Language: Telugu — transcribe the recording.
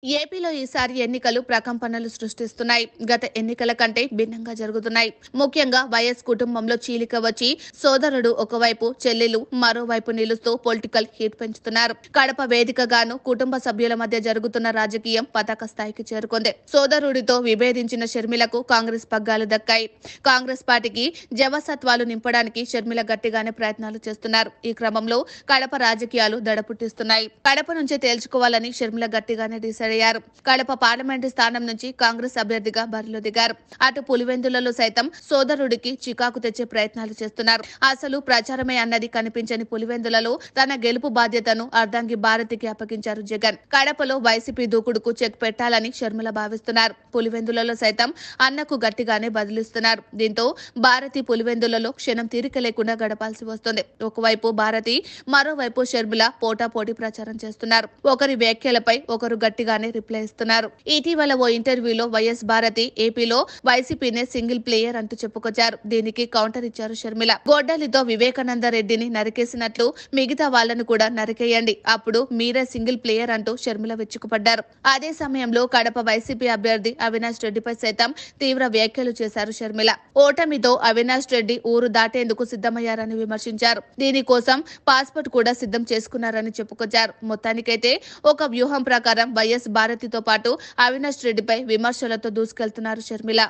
ఏపీలో ఈసారి ఎన్నికలు ప్రకంపనలు సృష్టిస్తున్నాయి. గత ఎన్నికల కంటే భిన్నంగా జరుగుతున్నాయి. ముఖ్యంగా వైఎస్ కుటుంబంలో చీలిక వచ్చి సోదరుడు ఒకవైపు, చెల్లెలు మరోవైపు నిలుస్తూ పొలిటికల్ హీట్ పెంచుతున్నారు. కడప వేదికగాను కుటుంబ సభ్యుల మధ్య జరుగుతున్న రాజకీయం పతాక స్థాయికి చేరుకుంది. సోదరుడితో విభేదించిన షర్మిలకు కాంగ్రెస్ పగ్గాలు దక్కాయి. కాంగ్రెస్ పార్టీకి జవసత్వాలు నింపడానికి షర్మిల గట్టిగానే ప్రయత్నాలు చేస్తున్నారు. ఈ క్రమంలో కడప రాజకీయాలు దడపుట్టిస్తున్నాయి. కడప నుంచే తేల్చుకోవాలని షర్మిల గట్టిగానే డిసైడ్ అయ్యారు. కడప పార్లమెంటు స్థానం నుంచి కాంగ్రెస్ అభ్యర్థిగా బరిలో దిగారు. అటు పులివెందులలో సైతం సోదరుడికి చికాకు తెచ్చే ప్రయత్నాలు చేస్తున్నారు. అసలు ప్రచారమే అన్నది కనిపించని పులివెందులలో తన గెలుపు బాధ్యతను అర్ధాంగి భారతికి అప్పగించారు జగన్. కడపలో వైసీపీ దూకుడుకు చెక్ పెట్టాలని షర్మిల భావిస్తున్నారు. పులివెందులలో సైతం అన్నకు గట్టిగానే బదిలిస్తున్నారు. దీంతో భారతి పులివెందులలో క్షణం తీరిక లేకుండా గడపాల్సి వస్తుంది. ఒకవైపు భారతి, మరోవైపు షర్మిల పోటాపోటీ ప్రచారం చేస్తున్నారు. ఒకరి వ్యాఖ్యలపై ఒకరు గట్టిగానే రిప్లై ఇస్తున్నారు. ఇటీవల ఓ ఇంటర్వ్యూలో వైఎస్ భారతి ఏపీలో వైసీపీనే సింగిల్ ప్లేయర్ అంటూ చెప్పుకొచ్చారు. దీనికి కౌంటర్ ఇచ్చారు షర్మిల. గొడ్డలితో వివేకానంద రెడ్డిని నరికేసినట్లు మిగతా వాళ్లను కూడా నరికేయండి, అప్పుడు మీరే సింగిల్ ప్లేయర్ అంటూ షర్మిల విరుచుకుపడ్డారు. అదే సమయంలో కడప వైసీపీ అభ్యర్థి అవినాష్ రెడ్డిపై సైతం తీవ్ర వ్యాఖ్యలు చేశారు షర్మిల. ఓటమితో అవినాష్ రెడ్డి ఊరు దాటేందుకు సిద్ధమయ్యారని విమర్శించారు. దీనికోసం పాస్పోర్ట్ కూడా సిద్ధం చేసుకున్నారని చెప్పుకొచ్చారు. మొత్తానికైతే ఒక వ్యూహం ప్రకారం వైఎస్ భారతితో పాటు అవినాష్ రెడ్డిపై విమర్శలతో దూసుకెళ్తున్నారు షర్మిల.